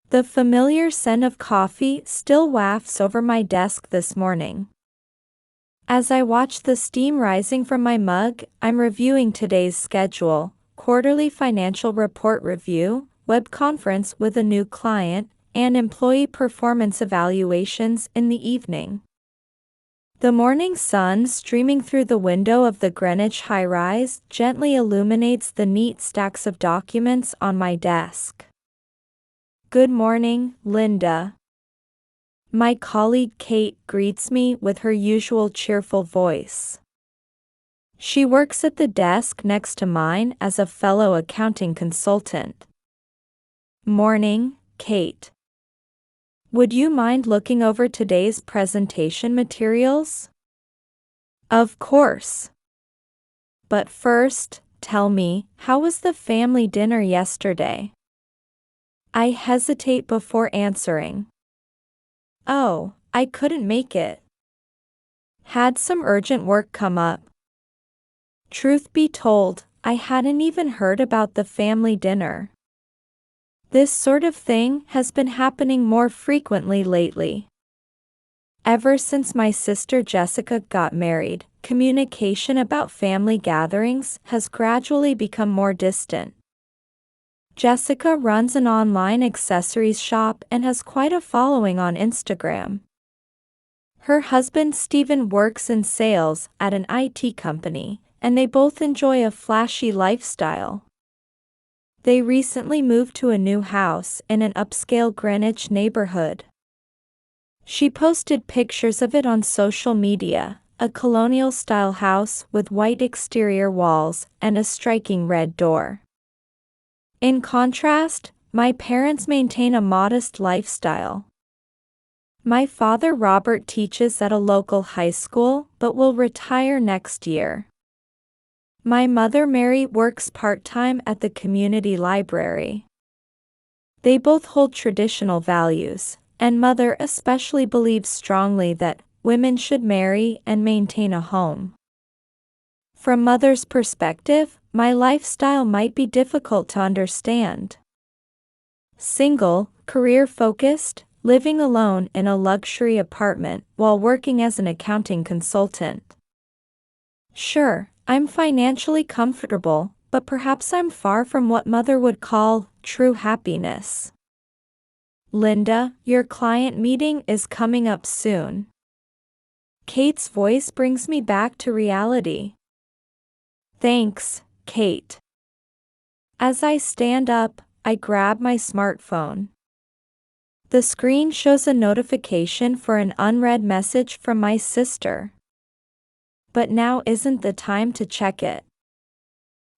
The familiar scent of coffee still wafts over my desk this morning. As I watch the steam rising from my mug, I'm reviewing today's schedule, quarterly financial report review, web conference with a new client, and employee performance evaluations in the evening. The morning sun streaming through the window of the Greenwich high-rise gently illuminates the neat stacks of documents on my desk. "Good morning, Linda." My colleague Kate greets me with her usual cheerful voice. She works at the desk next to mine as a fellow accounting consultant. "Morning, Kate. Would you mind looking over today's presentation materials?" "Of course. But first, tell me, how was the family dinner yesterday?" I hesitate before answering. "Oh, I couldn't make it. Had some urgent work come up." Truth be told, I hadn't even heard about the family dinner. This sort of thing has been happening more frequently lately. Ever since my sister Jessica got married, communication about family gatherings has gradually become more distant. Jessica runs an online accessories shop and has quite a following on Instagram. Her husband Stephen works in sales at an IT company, and they both enjoy a flashy lifestyle. They recently moved to a new house in an upscale Greenwich neighborhood. She posted pictures of it on social media, a colonial-style house with white exterior walls and a striking red door. In contrast, my parents maintain a modest lifestyle. My father Robert teaches at a local high school but will retire next year. My mother Mary works part-time at the community library. They both hold traditional values, and Mother especially believes strongly that women should marry and maintain a home. From Mother's perspective, my lifestyle might be difficult to understand. Single, career-focused, living alone in a luxury apartment while working as an accounting consultant. Sure, I'm financially comfortable, but perhaps I'm far from what Mother would call true happiness. "Linda, your client meeting is coming up soon." Kate's voice brings me back to reality. "Thanks, Kate." As I stand up, I grab my smartphone. The screen shows a notification for an unread message from my sister. But now isn't the time to check it.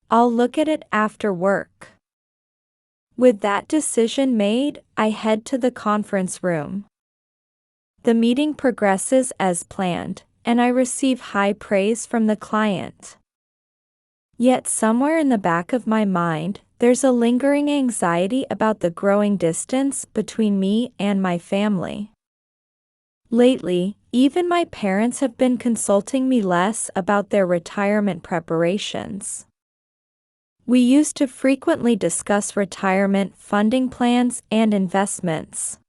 I'll look at it after work. With that decision made, I head to the conference room. The meeting progresses as planned, and I receive high praise from the client. Yet somewhere in the back of my mind, there's a lingering anxiety about the growing distance between me and my family. Lately, even my parents have been consulting me less about their retirement preparations. We used to frequently discuss retirement funding plans and investments.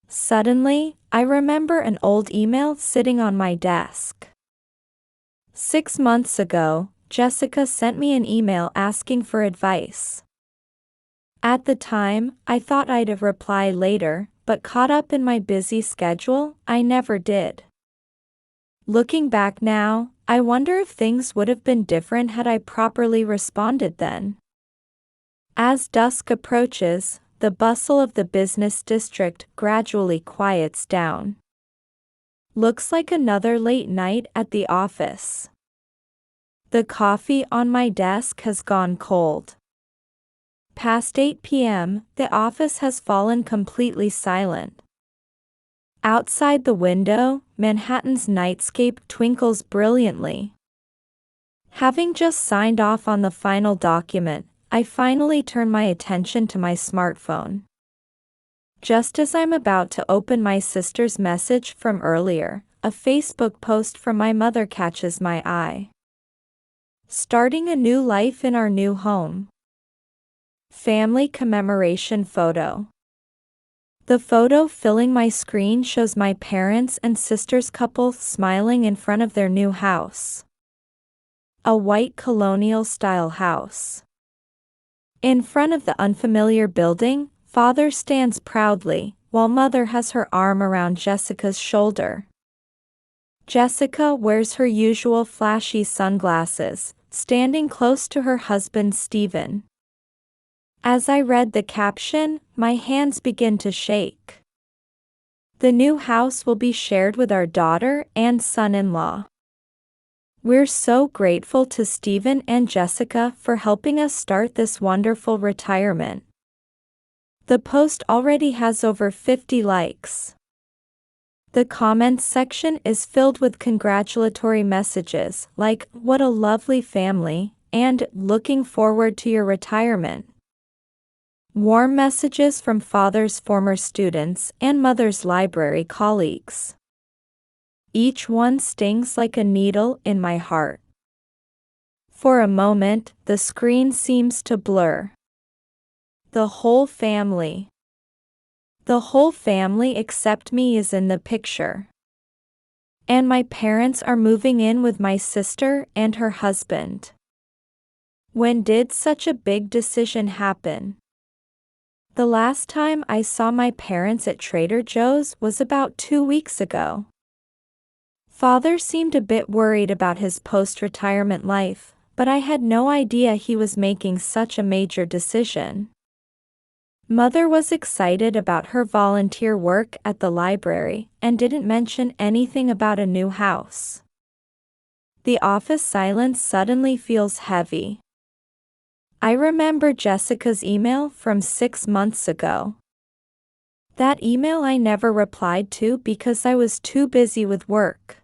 Suddenly, I remember an old email sitting on my desk. 6 months ago, Jessica sent me an email asking for advice. At the time, I thought I'd reply later, but caught up in my busy schedule, I never did. Looking back now, I wonder if things would have been different had I properly responded then. As dusk approaches, the bustle of the business district gradually quiets down. Looks like another late night at the office. The coffee on my desk has gone cold. Past 8 p.m., the office has fallen completely silent. Outside the window, Manhattan's nightscape twinkles brilliantly. Having just signed off on the final document, I finally turn my attention to my smartphone. Just as I'm about to open my sister's message from earlier, a Facebook post from my mother catches my eye. "Starting a new life in our new home. Family commemoration photo." The photo filling my screen shows my parents and sisters couple smiling in front of their new house. A white colonial-style house. In front of the unfamiliar building, father stands proudly, while mother has her arm around Jessica's shoulder. Jessica wears her usual flashy sunglasses, standing close to her husband Stephen. As I read the caption, my hands begin to shake. The new house will be shared with our daughter and son-in-law. We're so grateful to Stephen and Jessica for helping us start this wonderful retirement. The post already has over 50 likes. The comments section is filled with congratulatory messages like, "What a lovely family," and "Looking forward to your retirement." Warm messages from father's former students and mother's library colleagues. Each one stings like a needle in my heart. For a moment, the screen seems to blur. The whole family except me is in the picture. And my parents are moving in with my sister and her husband. When did such a big decision happen? The last time I saw my parents at Trader Joe's was about 2 weeks ago. Father seemed a bit worried about his post-retirement life, but I had no idea he was making such a major decision. Mother was excited about her volunteer work at the library and didn't mention anything about a new house. The office silence suddenly feels heavy. I remember Jessica's email from 6 months ago. That email I never replied to because I was too busy with work.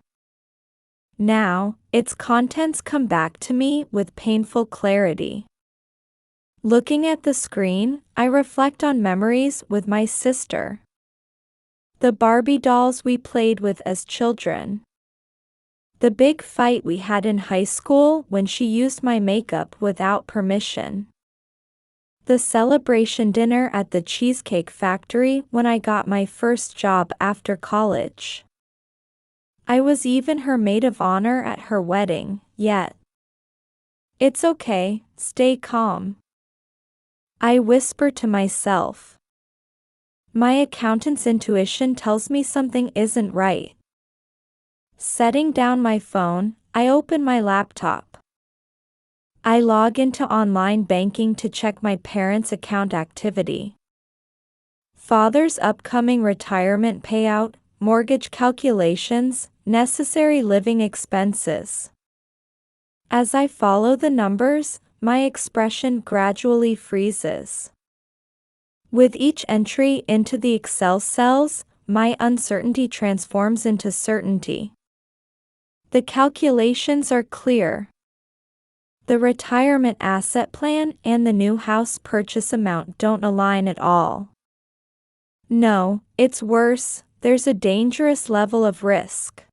Now, its contents come back to me with painful clarity. Looking at the screen, I reflect on memories with my sister. The Barbie dolls we played with as children. The big fight we had in high school when she used my makeup without permission. The celebration dinner at the Cheesecake Factory when I got my first job after college. I was even her maid of honor at her wedding, yet. It's okay, stay calm. I whisper to myself. My accountant's intuition tells me something isn't right. Setting down my phone, I open my laptop. I log into online banking to check my parents' account activity. Father's upcoming retirement payout, mortgage calculations, necessary living expenses. As I follow the numbers, my expression gradually freezes. With each entry into the Excel cells, my uncertainty transforms into certainty. The calculations are clear. The retirement asset plan and the new house purchase amount don't align at all. No, it's worse, there's a dangerous level of risk.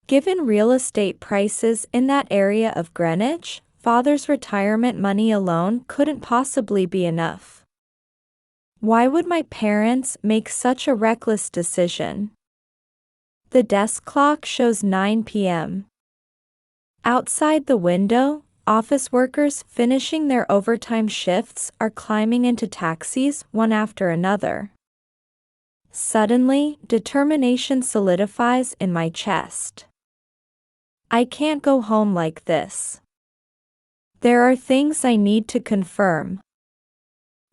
Given real estate prices in that area of Greenwich, Father's retirement money alone couldn't possibly be enough. Why would my parents make such a reckless decision? The desk clock shows 9 p.m. Outside the window, office workers finishing their overtime shifts are climbing into taxis one after another. Suddenly, determination solidifies in my chest. I can't go home like this. There are things I need to confirm.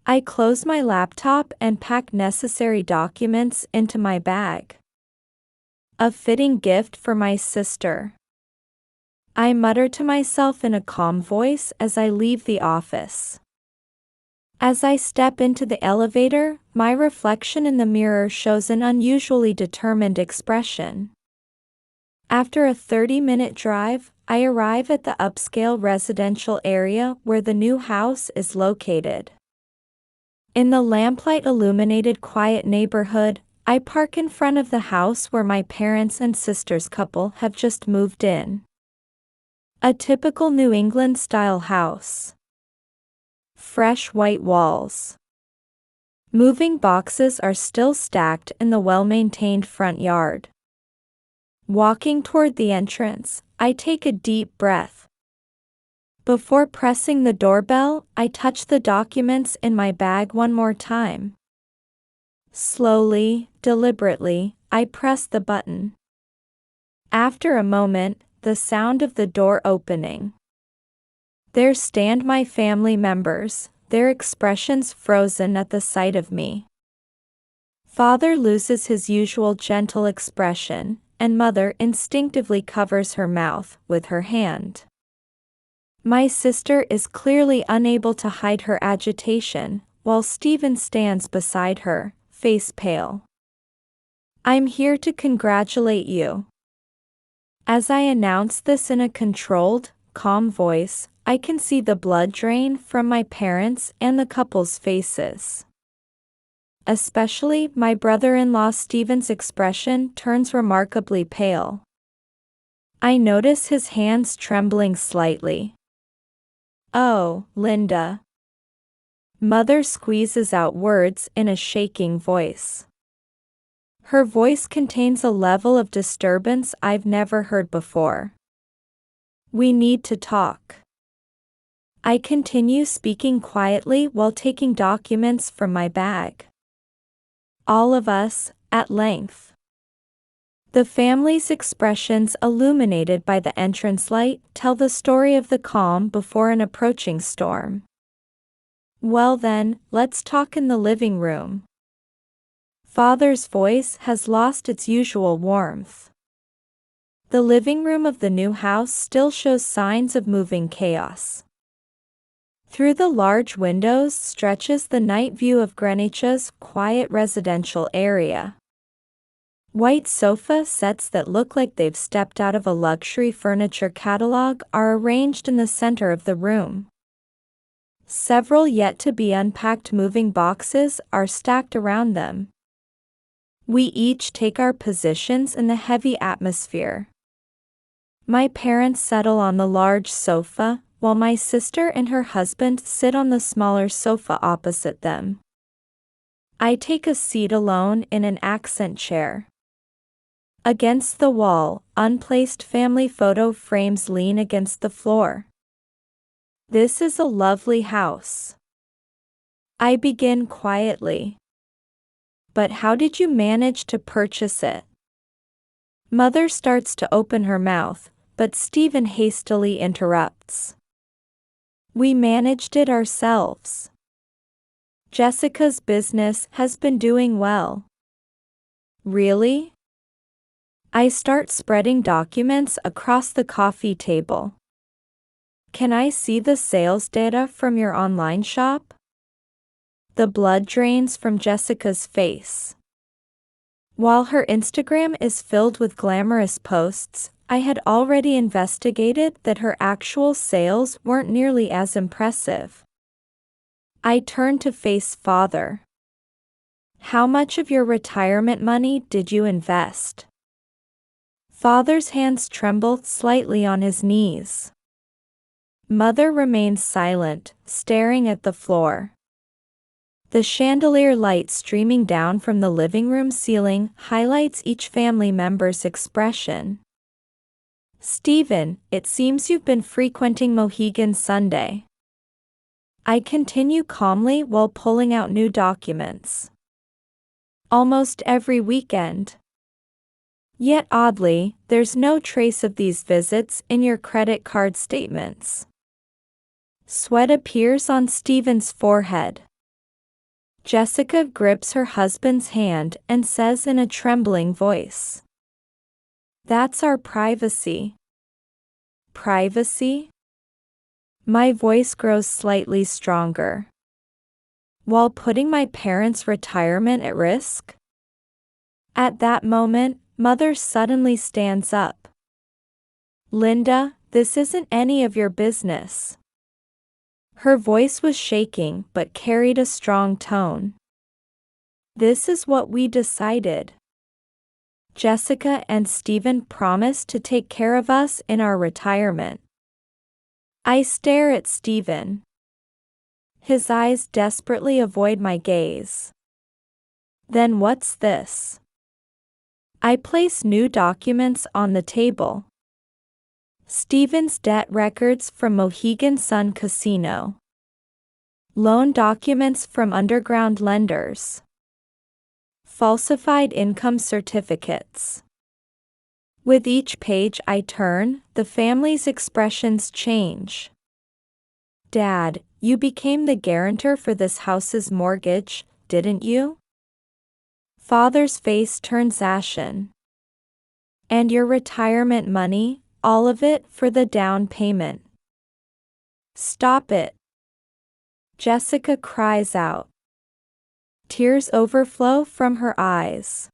I close my laptop and pack necessary documents into my bag. A fitting gift for my sister. I mutter to myself in a calm voice as I leave the office. As I step into the elevator, my reflection in the mirror shows an unusually determined expression. After a 30-minute drive, I arrive at the upscale residential area where the new house is located. In the lamplight-illuminated quiet neighborhood, I park in front of the house where my parents and sisters couple have just moved in. A typical New England-style house. Fresh white walls. Moving boxes are still stacked in the well-maintained front yard. Walking toward the entrance, I take a deep breath. Before pressing the doorbell, I touch the documents in my bag one more time. Slowly, deliberately, I press the button. After a moment, the sound of the door opening. There stand my family members, their expressions frozen at the sight of me. Father loses his usual gentle expression, and Mother instinctively covers her mouth with her hand. My sister is clearly unable to hide her agitation, while Stephen stands beside her, face pale. "I'm here to congratulate you." As I announce this in a controlled, calm voice, I can see the blood drain from my parents and the couple's faces. Especially my brother-in-law Stephen's expression turns remarkably pale. I notice his hands trembling slightly. "Oh, Linda." Mother squeezes out words in a shaking voice. Her voice contains a level of disturbance I've never heard before. "We need to talk." I continue speaking quietly while taking documents from my bag. "All of us, at length." The family's expressions illuminated by the entrance light tell the story of the calm before an approaching storm. "Well then, let's talk in the living room." Father's voice has lost its usual warmth. The living room of the new house still shows signs of moving chaos. Through the large windows stretches the night view of Greenwich's quiet residential area. White sofa sets that look like they've stepped out of a luxury furniture catalog are arranged in the center of the room. Several yet-to-be unpacked moving boxes are stacked around them. We each take our positions in the heavy atmosphere. My parents settle on the large sofa, while my sister and her husband sit on the smaller sofa opposite them. I take a seat alone in an accent chair. Against the wall, unplaced family photo frames lean against the floor. "This is a lovely house." I begin quietly. "But how did you manage to purchase it?" Mother starts to open her mouth, but Stephen hastily interrupts. "We managed it ourselves. Jessica's business has been doing well." "Really?" I start spreading documents across the coffee table. "Can I see the sales data from your online shop?" The blood drains from Jessica's face. While her Instagram is filled with glamorous posts, I had already investigated that her actual sales weren't nearly as impressive. I turn to face Father. "How much of your retirement money did you invest?" Father's hands tremble slightly on his knees. Mother remains silent, staring at the floor. The chandelier light streaming down from the living room ceiling highlights each family member's expression. "Stephen, it seems you've been frequenting Mohegan Sunday." I continue calmly while pulling out new documents. "Almost every weekend." Yet oddly, there's no trace of these visits in your credit card statements. Sweat appears on Stephen's forehead. Jessica grips her husband's hand and says in a trembling voice, "That's our privacy." "Privacy?" My voice grows slightly stronger. "While putting my parents' retirement at risk?" At that moment, Mother suddenly stands up. "Linda, this isn't any of your business." Her voice was shaking but carried a strong tone. "This is what we decided. Jessica and Stephen promised to take care of us in our retirement." I stare at Stephen. His eyes desperately avoid my gaze. Then what's this? I place new documents on the table. Steven's debt records from Mohegan Sun Casino. Loan documents from underground lenders. Falsified income certificates. With each page I turn, the family's expressions change. Dad, you became the guarantor for this house's mortgage, didn't you? Father's face turns ashen. And your retirement money, all of it for the down payment. Stop it. Jessica cries out. Tears overflow from her eyes.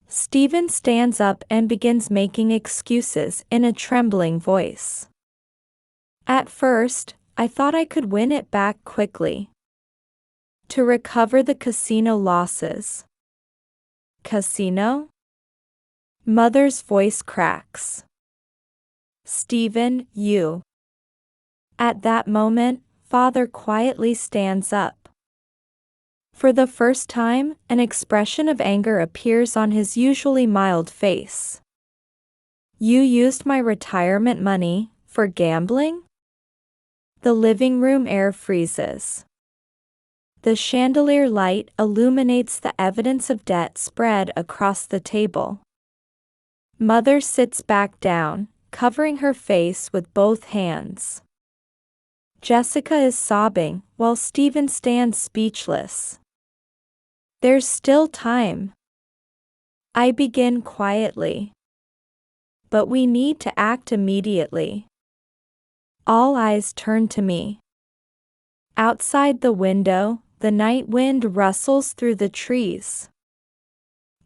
Steven stands up and begins making excuses in a trembling voice. At first, I thought I could win it back quickly. To recover the casino losses. Casino? Mother's voice cracks. Steven, you. At that moment, Father quietly stands up. For the first time, an expression of anger appears on his usually mild face. You used my retirement money for gambling? The living room air freezes. The chandelier light illuminates the evidence of debt spread across the table. Mother sits back down, covering her face with both hands. Jessica is sobbing, while Steven stands speechless. There's still time. I begin quietly. But we need to act immediately. All eyes turn to me. Outside the window, the night wind rustles through the trees.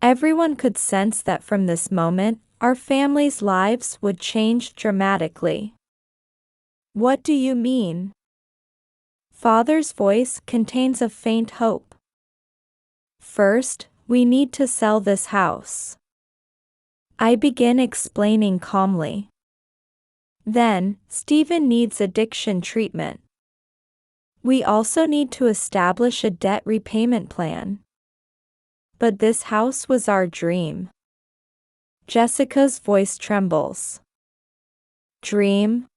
Everyone could sense that from this moment, our family's lives would change dramatically. What do you mean? Father's voice contains a faint hope. First, we need to sell this house. I begin explaining calmly. Then, Steven needs addiction treatment. We also need to establish a debt repayment plan. But this house was our dream. Jessica's voice trembles. Dream?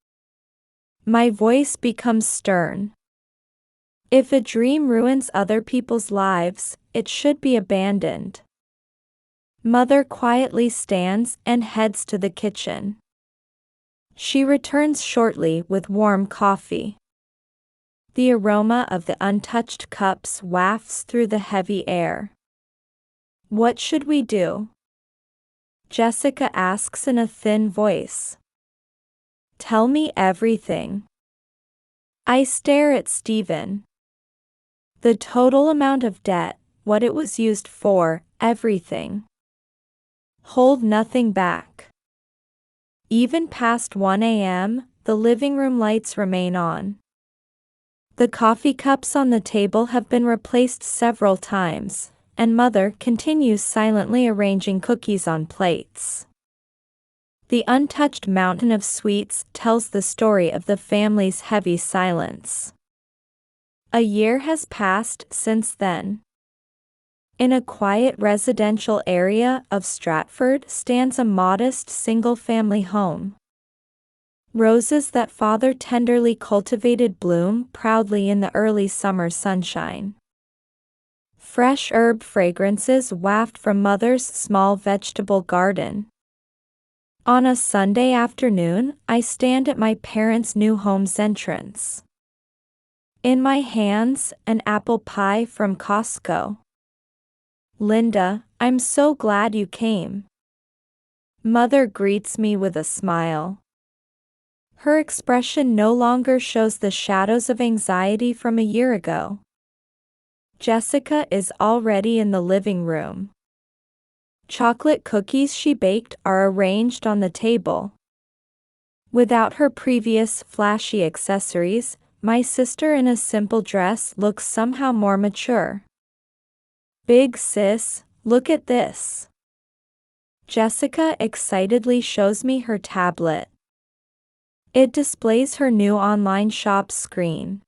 My voice becomes stern. If a dream ruins other people's lives, it should be abandoned. Mother quietly stands and heads to the kitchen. She returns shortly with warm coffee. The aroma of the untouched cups wafts through the heavy air. What should we do? Jessica asks in a thin voice. Tell me everything. I stare at Steven. The total amount of debt, what it was used for, everything. Hold nothing back. Even past 1 a.m., the living room lights remain on. The coffee cups on the table have been replaced several times, and Mother continues silently arranging cookies on plates. The untouched mountain of sweets tells the story of the family's heavy silence. A year has passed since then. In a quiet residential area of Stratford stands a modest single-family home. Roses that Father tenderly cultivated bloom proudly in the early summer sunshine. Fresh herb fragrances waft from Mother's small vegetable garden. On a Sunday afternoon, I stand at my parents' new home's entrance. In my hands, an apple pie from Costco. Linda, I'm so glad you came. Mother greets me with a smile. Her expression no longer shows the shadows of anxiety from a year ago. Jessica is already in the living room. Chocolate cookies she baked are arranged on the table. Without her previous flashy accessories, my sister in a simple dress looks somehow more mature. Big sis, look at this. Jessica excitedly shows me her tablet. It displays her new online shop screen.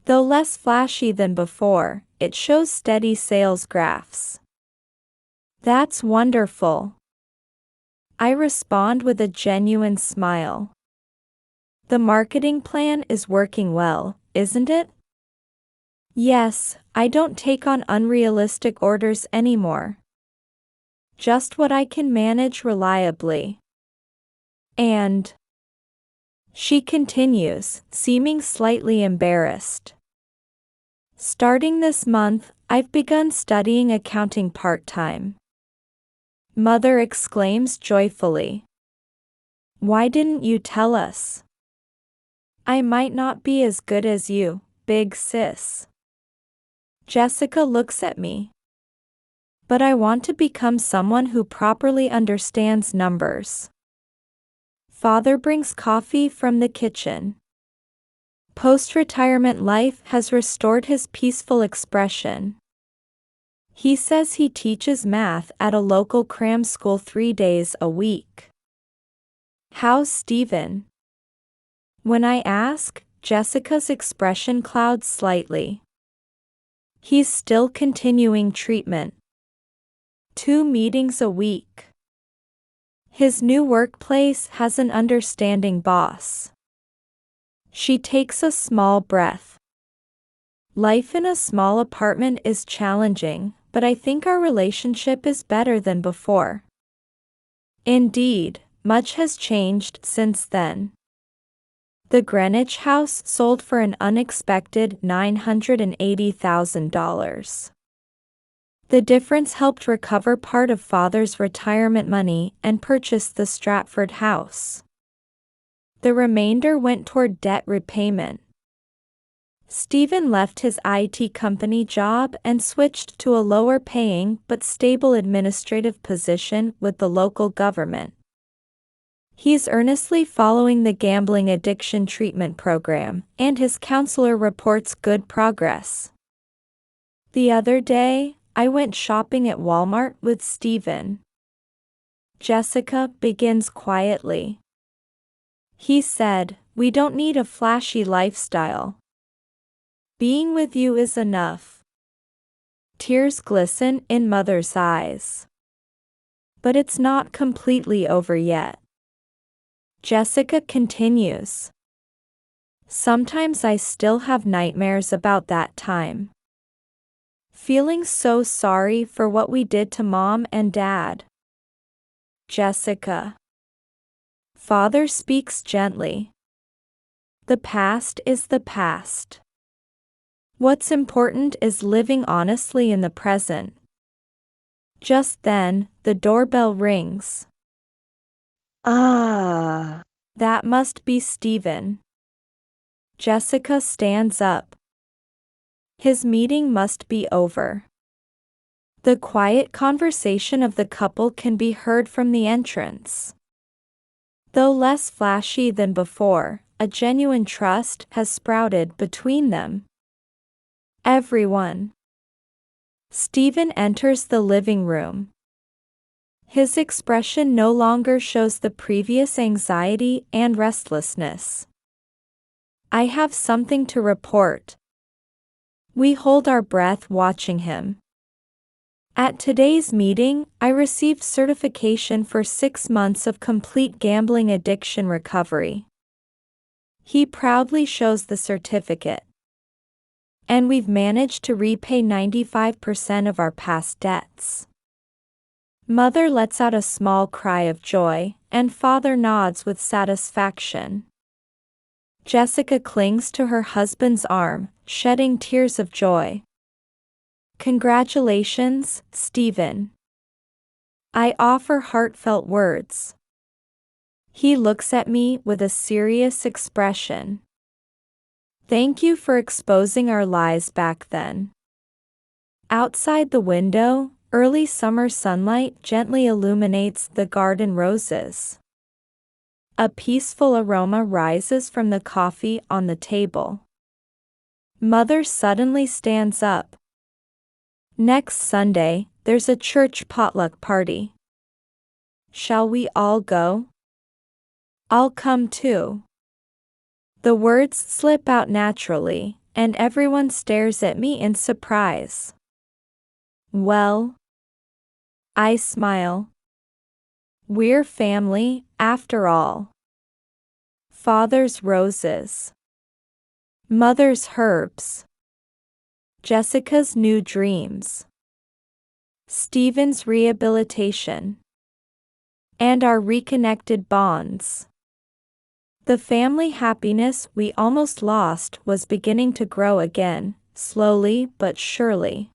Though less flashy than before, it shows steady sales graphs. That's wonderful. I respond with a genuine smile. The marketing plan is working well, isn't it? Yes, I don't take on unrealistic orders anymore. Just what I can manage reliably. And she continues, seeming slightly embarrassed. Starting this month, I've begun studying accounting part-time. Mother exclaims joyfully. Why didn't you tell us? I might not be as good as you, big sis. Jessica looks at me. But I want to become someone who properly understands numbers. Father brings coffee from the kitchen. Post-retirement life has restored his peaceful expression. He says he teaches math at a local cram school 3 days a week. How's Steven? When I ask, Jessica's expression clouds slightly. He's still continuing treatment. 2 meetings a week. His new workplace has an understanding boss. She takes a small breath. Life in a small apartment is challenging, but I think our relationship is better than before. Indeed, much has changed since then. The Greenwich house sold for an unexpected $980,000. The difference helped recover part of Father's retirement money and purchase the Stratford house. The remainder went toward debt repayment. Stephen left his IT company job and switched to a lower-paying but stable administrative position with the local government. He's earnestly following the gambling addiction treatment program, and his counselor reports good progress. The other day, I went shopping at Walmart with Stephen. Jessica begins quietly. He said, "We don't need a flashy lifestyle. Being with you is enough." Tears glisten in Mother's eyes. But it's not completely over yet. Jessica continues. Sometimes I still have nightmares about that time. Feeling so sorry for what we did to Mom and Dad. Jessica. Father speaks gently. The past is the past. What's important is living honestly in the present. Just then, the doorbell rings. That must be Stephen. Jessica stands up. His meeting must be over. The quiet conversation of the couple can be heard from the entrance. Though less flashy than before, a genuine trust has sprouted between them. Everyone. Stephen enters the living room. His expression no longer shows the previous anxiety and restlessness. I have something to report. We hold our breath watching him. At today's meeting, I received certification for 6 months of complete gambling addiction recovery. He proudly shows the certificate. And we've managed to repay 95% of our past debts. Mother lets out a small cry of joy, and Father nods with satisfaction. Jessica clings to her husband's arm, shedding tears of joy. Congratulations, Stephen. I offer heartfelt words. He looks at me with a serious expression. Thank you for exposing our lies back then. Outside the window, early summer sunlight gently illuminates the garden roses. A peaceful aroma rises from the coffee on the table. Mother suddenly stands up. Next Sunday, there's a church potluck party. Shall we all go? I'll come too. The words slip out naturally, and everyone stares at me in surprise. Well, I smile. We're family, after all. Father's roses. Mother's herbs. Jessica's new dreams. Stephen's rehabilitation. And our reconnected bonds. The family happiness we almost lost was beginning to grow again, slowly but surely.